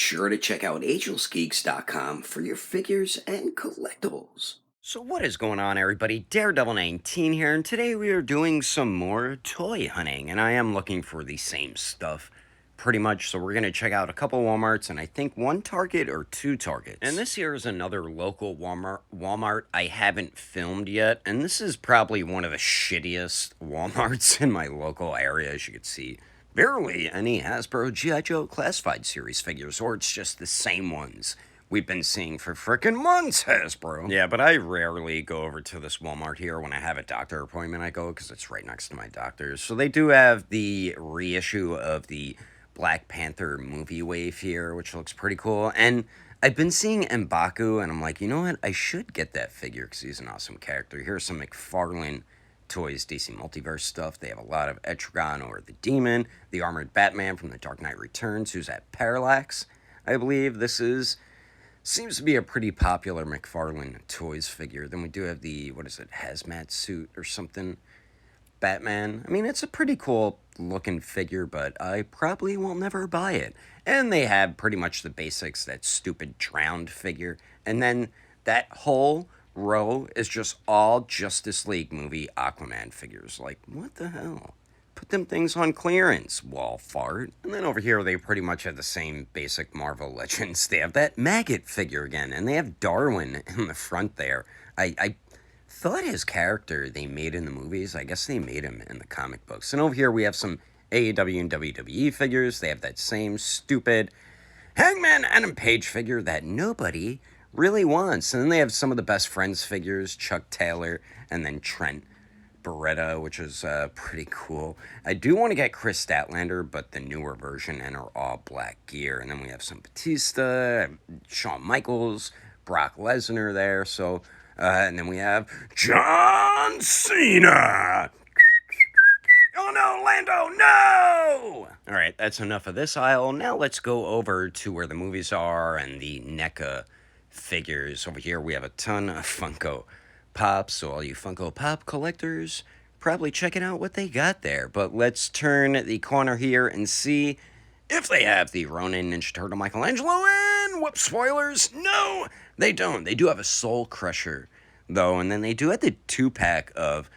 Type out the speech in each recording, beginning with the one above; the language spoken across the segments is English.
sure to check out Agelessgeeks.com for your figures and collectibles. So what is going on, everybody? Daredevil19 here, and today we are doing some more toy hunting, and I am looking for the same stuff pretty much. So we're going to check out a couple Walmarts, and I think one Target or two Targets. And this here is another local Walmart I haven't filmed yet, and this is probably one of the shittiest Walmarts in my local area, as you can see. Barely any Hasbro G.I. Joe Classified Series figures, or it's just the same ones we've been seeing for frickin' months, Hasbro. Yeah, but I rarely go over to this Walmart here. When I have a doctor appointment, I go because it's right next to my doctor's. So they do have the reissue of the Black Panther movie wave here, which looks pretty cool. And I've been seeing M'Baku, and I'm like, you know what? I should get that figure because he's an awesome character. Here's some McFarlane Toys DC Multiverse stuff. They have a lot of Etrigan or the Demon, the Armored Batman from The Dark Knight Returns, who's at Parallax, I believe. This seems to be a pretty popular McFarlane Toys figure. Then we do have the, what is it, hazmat suit or something, Batman. I mean, it's a pretty cool looking figure, but I probably will never buy it. And they have pretty much the basics, that stupid drowned figure. And then that whole row is just all Justice League movie Aquaman figures. Like, what the hell? Put them things on clearance, wall fart. And then over here, they pretty much have the same basic Marvel Legends. They have that Maggot figure again, and they have Darwin in the front there. I thought his character they made in the movies, I guess they made him in the comic books. And over here, we have some AEW and WWE figures. They have that same stupid Hangman Adam Page figure that nobody really wants. And then they have some of the best friends figures, Chuck Taylor, and then Trent Beretta, which is pretty cool. I do want to get Chris Statlander, but the newer version and our all black gear. And then we have some Batista, Shawn Michaels, Brock Lesnar there. So, and then we have John Cena. Oh no, Lando, no! All right, that's enough of this aisle. Now let's go over to where the movies are and the NECA figures. Over here we have a ton of Funko Pops, so all you Funko Pop collectors, probably checking out what they got there. But let's turn the corner here and see if they have the Ronin Ninja Turtle Michelangelo. And whoops, spoilers, no, they don't. They do have a Soul Crusher, though, and then they do have the 2-pack of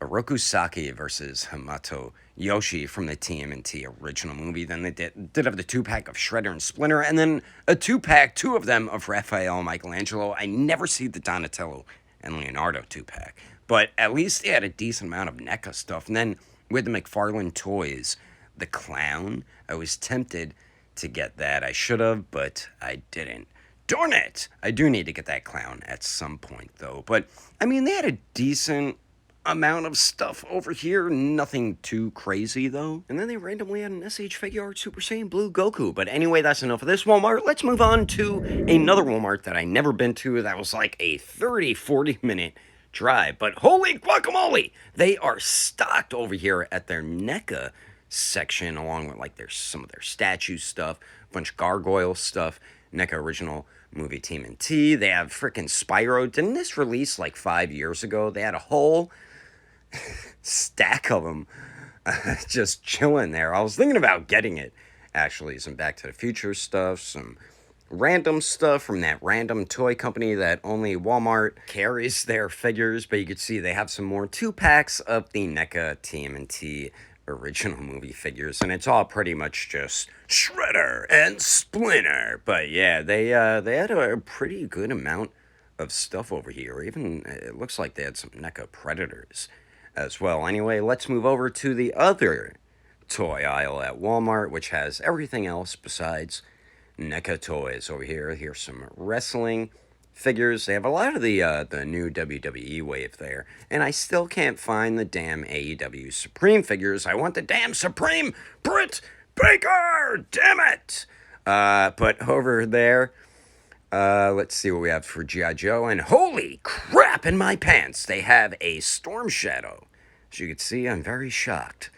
Oroku Saki versus Hamato Yoshi from the TMNT original movie. Then they did have the 2-pack of Shredder and Splinter, and then a 2-pack, two of them, of Raphael and Michelangelo. I never see the Donatello and Leonardo 2-pack, but at least they had a decent amount of NECA stuff. And then with the McFarlane Toys, the Clown, I was tempted to get that. I should have, but I didn't. Darn it! I do need to get that Clown at some point, though. But, I mean, they had a decent amount of stuff over here, nothing too crazy though. And then they randomly had an SH Figure Art Super Saiyan Blue Goku. But anyway, that's enough of this Walmart. Let's move on to another Walmart that I never been to. That was like a 30-40 minute drive, but holy guacamole, they are stocked over here at their NECA section, along with like some of their statue stuff, a bunch of gargoyle stuff, NECA original movie TMNT. They have freaking Spyro. Didn't this release like 5 years ago? They had a whole stack of them just chilling there. I was thinking about getting it, actually. Some Back to the Future stuff, some random stuff from that random toy company that only Walmart carries their figures, but you can see they have some more 2-packs of the NECA TMNT original movie figures, and it's all pretty much just Shredder and Splinter. But yeah, they had a pretty good amount of stuff over here. Even it looks like they had some NECA Predators as well. Anyway, let's move over to the other toy aisle at Walmart, which has everything else besides NECA toys over here. Here's some wrestling figures. They have a lot of the new WWE wave there, and I still can't find the damn AEW Supreme figures. I want the damn Supreme Britt Baker, damn it! But over there, let's see what we have for G.I. Joe, and holy crap in my pants, they have a Storm Shadow. As you can see, I'm very shocked.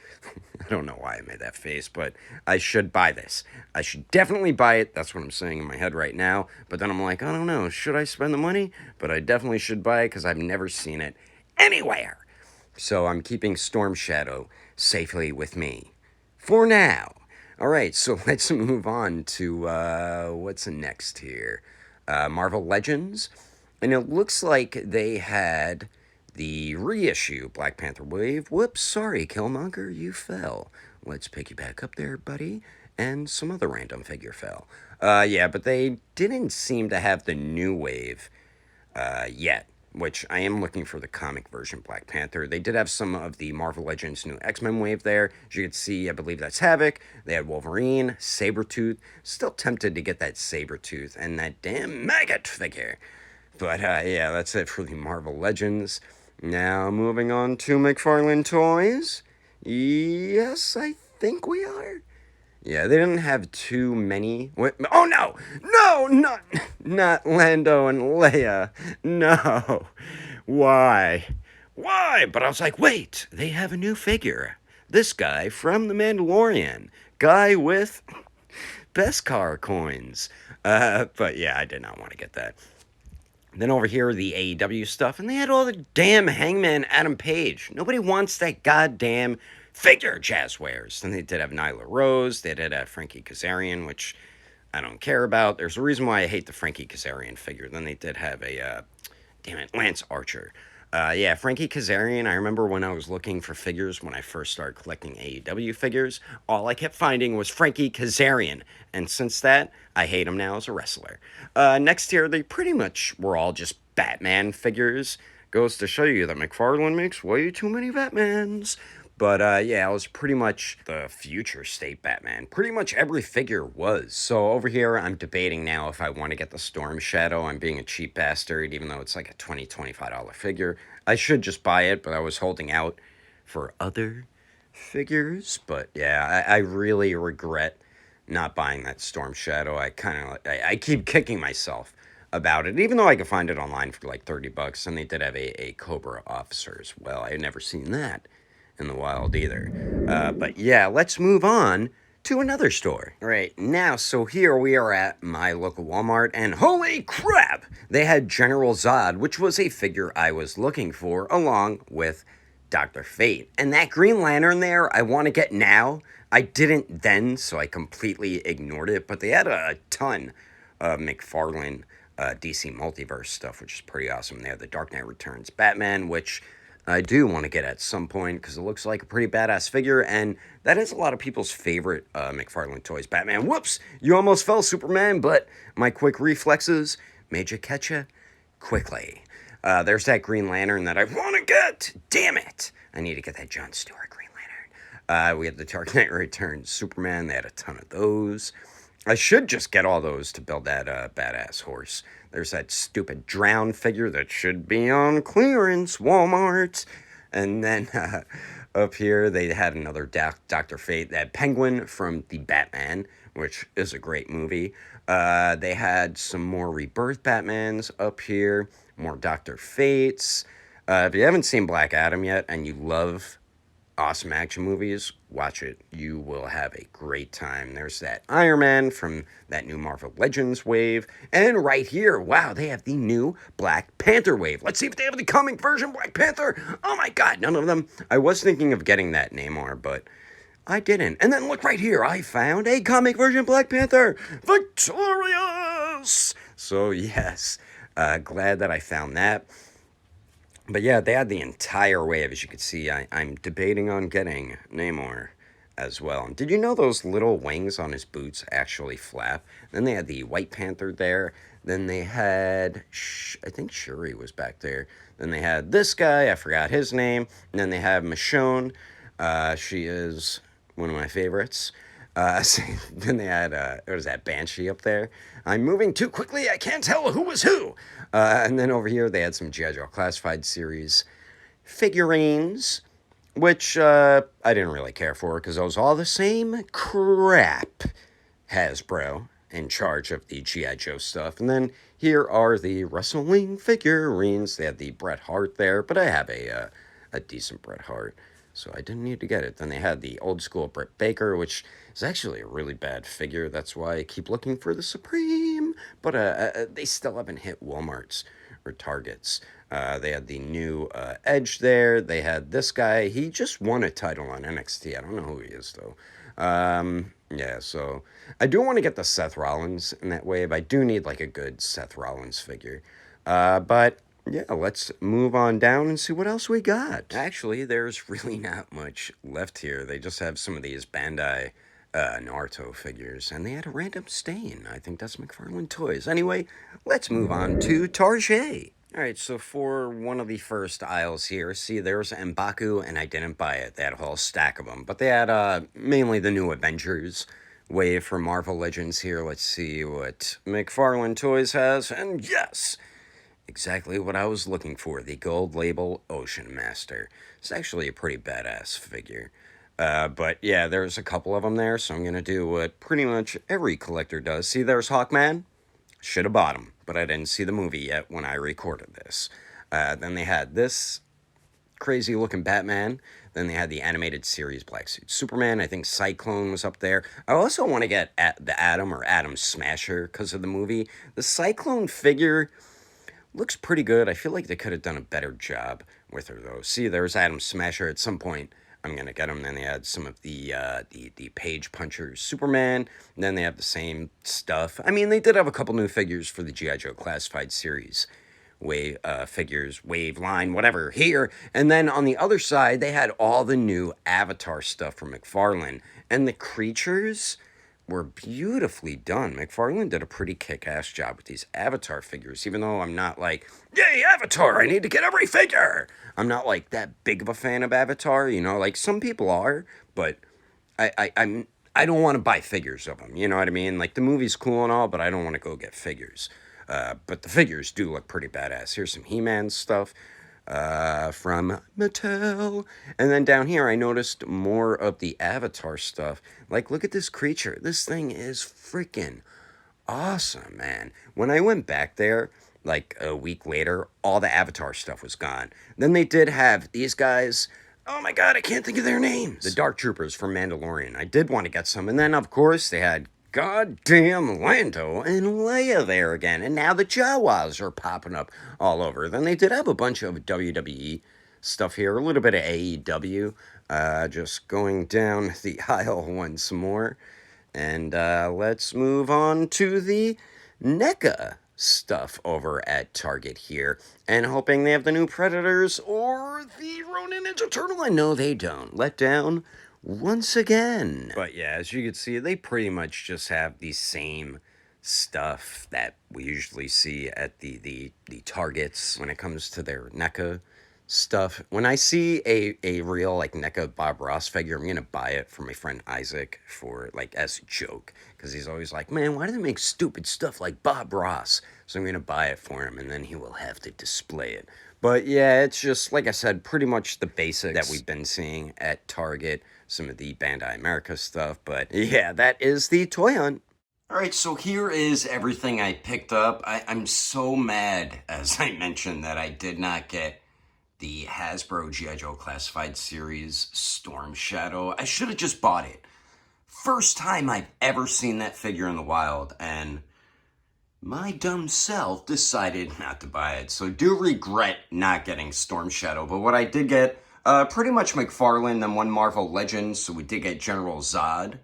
I don't know why I made that face, but I should buy this. I should definitely buy it. That's what I'm saying in my head right now. But then I'm like, I don't know. Should I spend the money? But I definitely should buy it because I've never seen it anywhere. So I'm keeping Storm Shadow safely with me for now. All right, so let's move on to what's next here. Marvel Legends. And it looks like they had the reissue Black Panther Wave. Whoops, sorry, Killmonger, you fell. Let's pick you back up there, buddy. And some other random figure fell. Yeah, but they didn't seem to have the new wave yet, which I am looking for the comic version Black Panther. They did have some of the Marvel Legends new X-Men wave there. As you can see, I believe that's Havoc. They had Wolverine, Sabretooth. Still tempted to get that Sabretooth and that damn maggot figure. But yeah, that's it for the Marvel Legends. Now moving on to McFarlane Toys. Yes, I think we are. Yeah, they didn't have too many. Oh no, no, not Lando and Leia. No, why, why? But I was like, wait, they have a new figure. This guy from The Mandalorian, guy with Beskar coins. But yeah, I did not want to get that. Then over here, the AEW stuff, and they had all the damn Hangman Adam Page. Nobody wants that goddamn figure Jazz wears. Then they did have Nyla Rose. They did have Frankie Kazarian, which I don't care about. There's a reason why I hate the Frankie Kazarian figure. Then they did have a, damn it, Lance Archer. Yeah, Frankie Kazarian, I remember when I was looking for figures when I first started collecting AEW figures, all I kept finding was Frankie Kazarian. And since that, I hate him now as a wrestler. Next year, they pretty much were all just Batman figures. Goes to show you that McFarlane makes way too many Batmans. But yeah, it was pretty much the future state Batman. Pretty much every figure was. So over here, I'm debating now if I want to get the Storm Shadow. I'm being a cheap bastard, even though it's like a $20, $25 figure. I should just buy it, but I was holding out for other figures. But yeah, I really regret not buying that Storm Shadow. I keep kicking myself about it, even though I could find it online for like $30. And they did have a Cobra officer as well. I had never seen that in the wild either. But yeah, let's move on to another store. All right, now, so here we are at my local Walmart, and holy crap, they had General Zod, which was a figure I was looking for, along with Dr. Fate. And that Green Lantern there, I want to get now. I didn't then, so I completely ignored it, but they had a ton of McFarlane DC Multiverse stuff, which is pretty awesome. They have the Dark Knight Returns Batman, which I do want to get at some point because it looks like a pretty badass figure, and that is a lot of people's favorite McFarlane Toys Batman. Whoops! You almost fell, Superman, but my quick reflexes made you catch ya quickly. There's that Green Lantern that I want to get! Damn it! I need to get that Jon Stewart Green Lantern. We have the Dark Knight Returns Superman. They had a ton of those. I should just get all those to build that badass horse. There's that stupid Drown figure that should be on clearance, Walmart. And then up here, they had another Dr. Fate, that Penguin from The Batman, which is a great movie. They had some more Rebirth Batmans up here, more Dr. Fates. If you haven't seen Black Adam yet and you love awesome action movies, watch it. You will have a great time. There's that Iron Man from that new Marvel Legends wave. And right here, wow, they have the new Black Panther wave. Let's see if they have the comic version Black Panther. Oh my god, none of them. I was thinking of getting that Namor, but I didn't. And then look right here, I found a comic version Black Panther. Victorious! So yes, glad that I found that. But yeah, they had the entire wave. As you can see, I'm debating on getting Namor as well. Did you know those little wings on his boots actually flap? Then they had the White Panther there. Then they had, I think Shuri was back there. Then they had this guy, I forgot his name. And then they have Michonne. She is one of my favorites. Then they had, what was that, Banshee up there? I'm moving too quickly, I can't tell who was who. And then over here, they had some G.I. Joe Classified Series figurines, which I didn't really care for because those all the same crap. Hasbro in charge of the G.I. Joe stuff. And then here are the wrestling figurines. They had the Bret Hart there, but I have a decent Bret Hart, so I didn't need to get it. Then they had the old school Britt Baker, which is actually a really bad figure. That's why I keep looking for the Supreme. But they still haven't hit Walmart's or Target's. They had the new Edge there. They had this guy. He just won a title on NXT. I don't know who he is, though. Yeah, so I do want to get the Seth Rollins in that wave. I do need like a good Seth Rollins figure. But yeah, let's move on down and see what else we got. Actually, there's really not much left here. They just have some of these Bandai Naruto figures, and they had a random stain. I think that's McFarlane Toys. Anyway, let's move on to Tarjay. Alright, so for one of the first aisles here, see there's M'Baku, and I didn't buy it. They had a whole stack of them. But they had mainly the new Avengers wave for Marvel Legends here. Let's see what McFarlane Toys has. And yes, exactly what I was looking for. The gold label Ocean Master. It's actually a pretty badass figure. But yeah, there's a couple of them there, so I'm going to do what pretty much every collector does. See, there's Hawkman. Should have bought them, but I didn't see the movie yet when I recorded this. Then they had this crazy looking Batman. Then they had the animated series Black Suit Superman. I think Cyclone was up there. I also want to get the Atom or Atom Smasher because of the movie. The Cyclone figure looks pretty good. I feel like they could have done a better job with her though. See, there's Atom Smasher at some point. I'm gonna get them. Then they had some of the Page Punchers Superman. And then they have the same stuff. I mean, they did have a couple new figures for the G.I. Joe Classified series. Wave figures, wave line, whatever, here. And then on the other side, they had all the new Avatar stuff from McFarlane. And the creatures were beautifully done. McFarlane did a pretty kick-ass job with these Avatar figures, even though I'm not like, yay, Avatar, I need to get every figure. I'm not like that big of a fan of Avatar, you know, like some people are, but I don't want to buy figures of them, you know what I mean? Like the movie's cool and all, but I don't want to go get figures. But the figures do look pretty badass. Here's some He-Man stuff from Mattel. And then down here, I noticed more of the Avatar stuff. Like, look at this creature. This thing is freaking awesome, man. When I went back there, like a week later, all the Avatar stuff was gone. Then they did have these guys. Oh my god, I can't think of their names. The Dark Troopers from Mandalorian. I did want to get some. And then, of course, they had goddamn Lando and Leia there again. And now the Jawas are popping up all over. Then they did have a bunch of WWE stuff here. A little bit of AEW. Just going down the aisle once more. And let's move on to the NECA stuff over at Target here. And hoping they have the new Predators or the Ronin Ninja Turtle. I know they don't. Let down once again. But yeah, as you can see, they pretty much just have the same stuff that we usually see at the Targets when it comes to their NECA stuff. When I see a real like NECA Bob Ross figure, I'm gonna buy it for my friend Isaac for like as a joke, because he's always like, man, why do they make stupid stuff like Bob Ross? So I'm gonna buy it for him, and then he will have to display it. But yeah, it's just like I said, pretty much the basics that we've been seeing at Target, some of the Bandai America stuff. But yeah, that is the toy hunt. Alright, so here is everything I picked up. I'm so mad, as I mentioned, that I did not get the Hasbro G.I. Joe Classified Series Storm Shadow. I should have just bought it. First time I've ever seen that figure in the wild, and my dumb self decided not to buy it. So do regret not getting Storm Shadow. But what I did get, pretty much McFarlane, then one Marvel Legends. So we did get General Zod.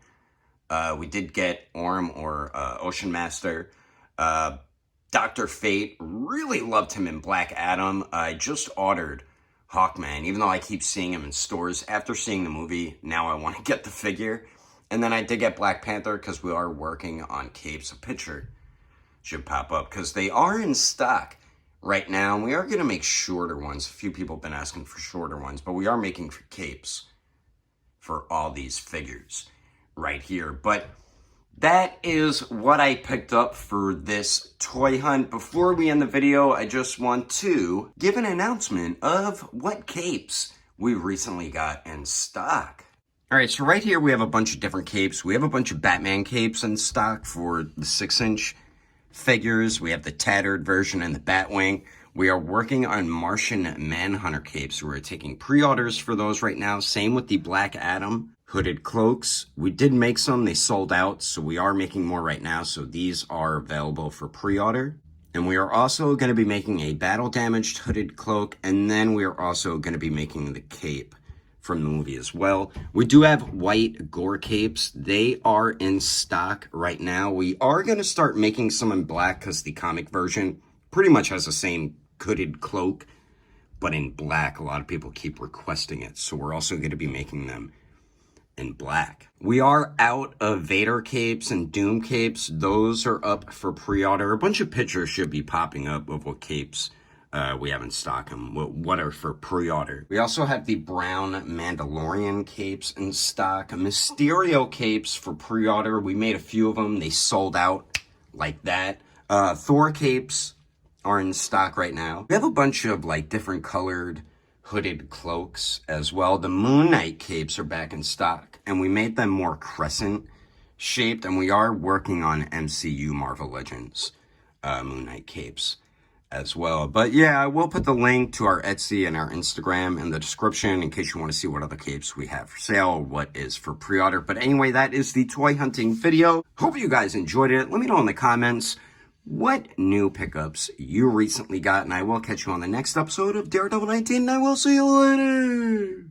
We did get Orm or Ocean Master. Dr. Fate, really loved him in Black Adam. I just ordered Hawkman, even though I keep seeing him in stores. After seeing the movie, now I want to get the figure. And then I did get Black Panther because we are working on capes. A picture should pop up because they are in stock right now. And we are going to make shorter ones. A few people have been asking for shorter ones, but we are making capes for all these figures right here. But that is what I picked up for this toy hunt. Before we end the video, I just want to give an announcement of what capes we recently got in stock. Alright, so right here we have a bunch of different capes. We have a bunch of Batman capes in stock for the 6-inch figures. We have the tattered version and the Batwing. We are working on Martian Manhunter capes. We're taking pre-orders for those right now. Same with the Black Adam hooded cloaks. We did make some, they sold out, so we are making more right now, so these are available for pre-order. And we are also going to be making a battle damaged hooded cloak, and then we are also going to be making the cape from the movie as well. We do have white gore capes. They are in stock right now. We are going to start making some in black because the comic version pretty much has the same hooded cloak, but in black. A lot of people keep requesting it, so we're also going to be making them in black. We are out of Vader capes and Doom capes. Those are up for pre-order. A bunch of pictures should be popping up of what capes we have in stock and what are for pre-order. We also have the brown Mandalorian capes in stock. Mysterio capes for pre-order. We made a few of them. They sold out like that. Thor capes are in stock right now. We have a bunch of like different colored hooded cloaks as well. The Moon Knight capes are back in stock, and we made them more crescent shaped, and we are working on MCU Marvel Legends Moon Knight capes as well. But yeah, I will put the link to our Etsy and our Instagram in the description in case you want to see what other capes we have for sale or what is for pre-order. But anyway, that is the toy hunting video. Hope you guys enjoyed it. Let me know in the comments what new pickups you recently got, and I will catch you on the next episode of Daredevil 19, and I will see you later.